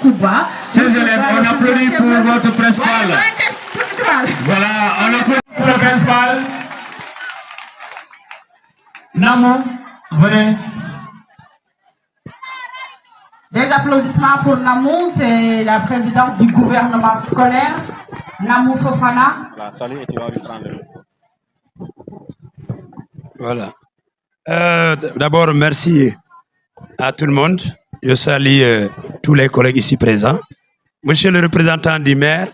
Kouba. Chers élèves, on applaudit pour votre principal. Voilà, on applaudit pour le principal. Namou, venez. Des applaudissements pour Namou, c'est la présidente du gouvernement scolaire, Namou Fofana. Salut et tu vas lui prendre le micro. Voilà. D'abord, merci à tout le monde. Je salue tous les collègues ici présents. Monsieur le représentant du maire,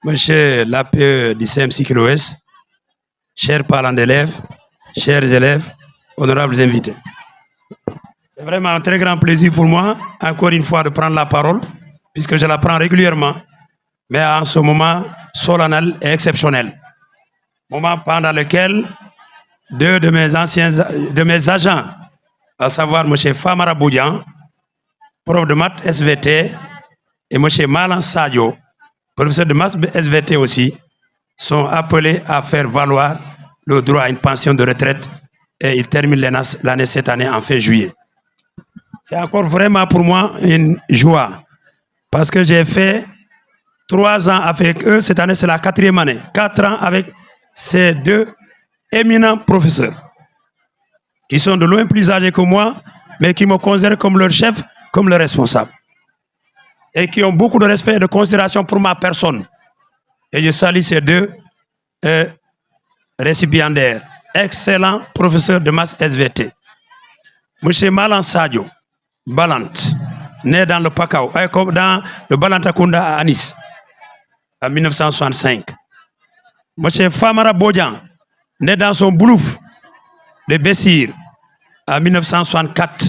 monsieur l'APE du CMC KILOS, chers parents d'élèves, chers élèves, honorables invités. C'est vraiment un très grand plaisir pour moi, encore une fois, de prendre la parole, puisque je la prends régulièrement, mais en ce moment solennel et exceptionnel. Moment pendant lequel deux de mes agents, à savoir M. Famara Boudian, prof de maths SVT, et M. Malan Sadio, professeur de maths SVT aussi, sont appelés à faire valoir le droit à une pension de retraite et ils terminent l'année cette année en fin juillet. C'est encore vraiment pour moi une joie parce que j'ai fait 3 ans avec eux. Cette année, c'est la 4e année. 4 ans avec ces deux éminents professeurs qui sont de loin plus âgés que moi, mais qui me considèrent comme leur chef, comme leur responsable. Et qui ont beaucoup de respect et de considération pour ma personne. Et je salue ces deux récipiendaires, excellents professeurs de maths SVT. M. Malan Sadio, Balant, né dans le Pakao, dans le Balantakunda à Nice, en 1965. M. Famara Bodian, né dans son Boulouf de Bessir, en 1964.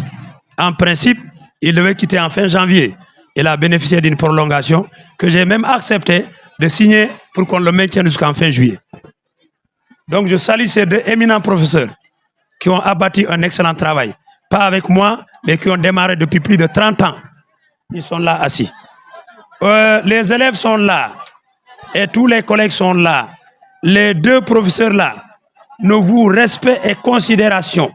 En principe, il devait quitter en fin janvier. Il a bénéficié d'une prolongation que j'ai même accepté de signer pour qu'on le maintienne jusqu'en fin juillet. Donc je salue ces deux éminents professeurs qui ont abattu un excellent travail. Pas avec moi, mais qui ont démarré depuis plus de 30 ans. Ils sont là assis. Les élèves sont là. Et tous les collègues sont là. Les deux professeurs là nous vouent respect et considération.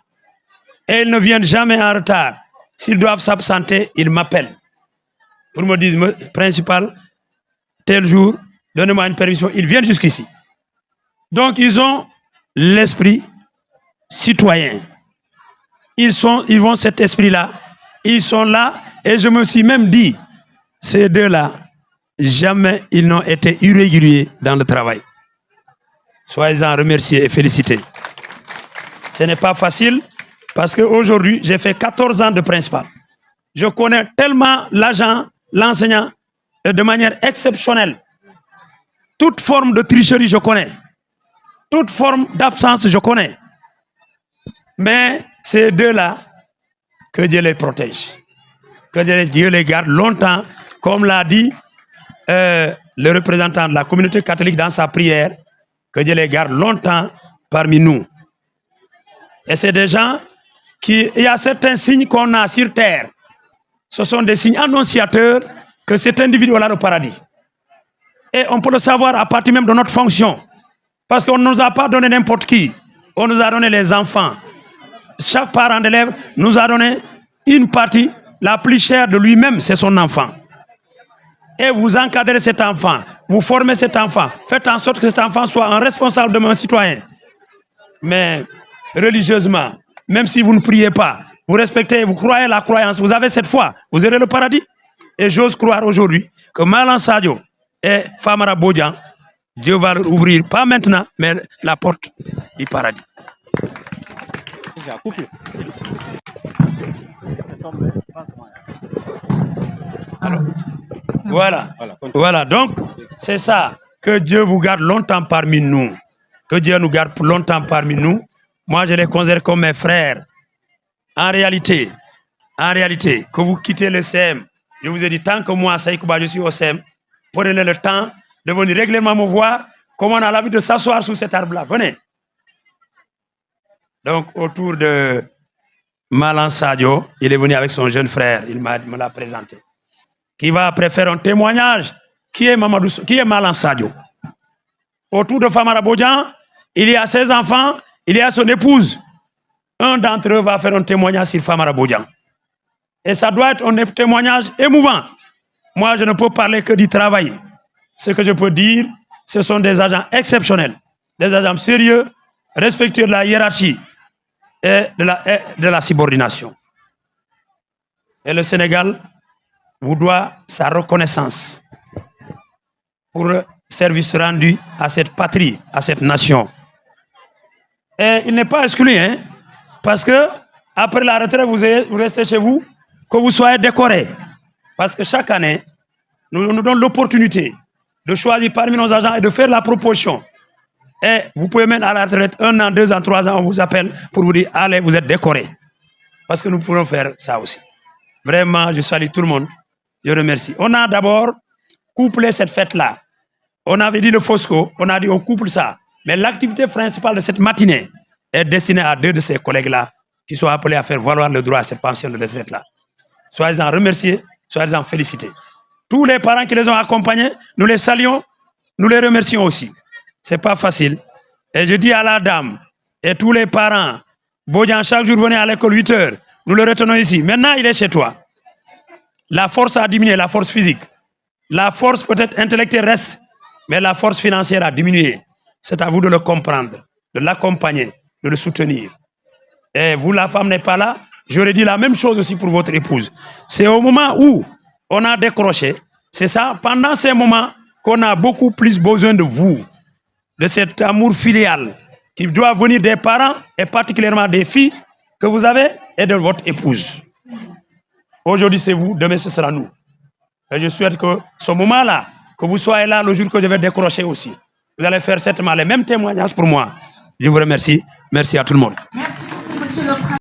Et ils ne viennent jamais en retard. S'ils doivent s'absenter, ils m'appellent. Pour me dire, principal, tel jour, donnez-moi une permission. Ils viennent jusqu'ici. Donc, ils ont l'esprit citoyen. Ils vont cet esprit-là. Ils sont là. Et je me suis même dit, ces deux-là, jamais ils n'ont été irréguliers dans le travail. Soyez-en remerciés et félicités. Ce n'est pas facile parce qu'aujourd'hui, j'ai fait 14 ans de principal. Je connais tellement l'agent, l'enseignant, de manière exceptionnelle. Toute forme de tricherie, je connais. Toute forme d'absence, je connais. Mais ces deux-là, que Dieu les protège. Que Dieu les garde longtemps, comme l'a dit le représentant de la communauté catholique dans sa prière, que Dieu les garde longtemps parmi nous. Et c'est des gens qui... Il y a certains signes qu'on a sur terre. Ce sont des signes annonciateurs que cet individu est là au paradis. Et on peut le savoir à partir même de notre fonction. Parce qu'on ne nous a pas donné n'importe qui. On nous a donné les enfants. Chaque parent d'élève nous a donné une partie, la plus chère de lui-même, c'est son enfant. Et vous encadrez cet enfant, vous formez cet enfant, faites en sorte que cet enfant soit un responsable de mon citoyen. Mais religieusement, même si vous ne priez pas, vous respectez, vous croyez la croyance, vous avez cette foi, vous aurez le paradis. Et j'ose croire aujourd'hui que Malan Sadio et Famara Bodian, Dieu va leur ouvrir, pas maintenant, mais la porte du paradis. Voilà, donc c'est ça, que Dieu vous garde longtemps parmi nous, que Dieu nous garde longtemps parmi nous. Moi je les considère comme mes frères. En réalité, que vous quittez le CEM, je vous ai dit, tant que moi, Saïkouba, je suis au CEM, prenez le temps de venir régulièrement me voir, comme on a l'habitude de s'asseoir sous cet arbre-là. Venez. Donc, autour de Malan Sadio, il est venu avec son jeune frère, il me l'a présenté, qui va après faire un témoignage. Qui est Malan Sadio? Autour de Famara Bodian, il y a ses enfants, il y a son épouse. Un d'entre eux va faire un témoignage sur Famara Bodian. Et ça doit être un témoignage émouvant. moi je ne peux parler que du travail. Ce que je peux dire, ce sont des agents exceptionnels, des agents sérieux, respectueux de la hiérarchie et de la subordination. Et le Sénégal vous doit sa reconnaissance pour le service rendu à cette patrie, à cette nation. Et il n'est pas exclu, hein, parce que après la retraite, vous restez chez vous, que vous soyez décoré. Parce que chaque année, nous donnons l'opportunité de choisir parmi nos agents et de faire la proposition. Et vous pouvez mettre à la retraite 1 an, 2 ans, 3 ans, on vous appelle pour vous dire, allez, vous êtes décoré. Parce que nous pouvons faire ça aussi. Vraiment, je salue tout le monde. Je remercie. On a d'abord couplé cette fête-là. On avait dit le Fosco, on a dit on couple ça. Mais l'activité principale de cette matinée est destinée à 2 de ces collègues-là qui sont appelés à faire valoir le droit à cette pension de retraite-là. Soyez-en remerciés, soyez-en félicités. Tous les parents qui les ont accompagnés, nous les saluons, nous les remercions aussi. Ce n'est pas facile. Et je dis à la dame et tous les parents, Bodian, chaque jour venez à l'école 8 heures, nous le retenons ici. Maintenant, il est chez toi. La force a diminué, la force physique. La force peut-être intellectuelle reste, mais la force financière a diminué. C'est à vous de le comprendre, de l'accompagner, de le soutenir. Et vous, la femme n'est pas là, j'aurais dit la même chose aussi pour votre épouse. C'est au moment où on a décroché, c'est ça, pendant ces moments qu'on a beaucoup plus besoin de vous, de cet amour filial qui doit venir des parents et particulièrement des filles que vous avez et de votre épouse. Aujourd'hui c'est vous, demain ce sera nous. Et je souhaite que ce moment-là, que vous soyez là le jour que je vais décrocher aussi. Vous allez faire certainement les mêmes témoignages pour moi. Je vous remercie. Merci à tout le monde. Merci beaucoup, monsieur le Président.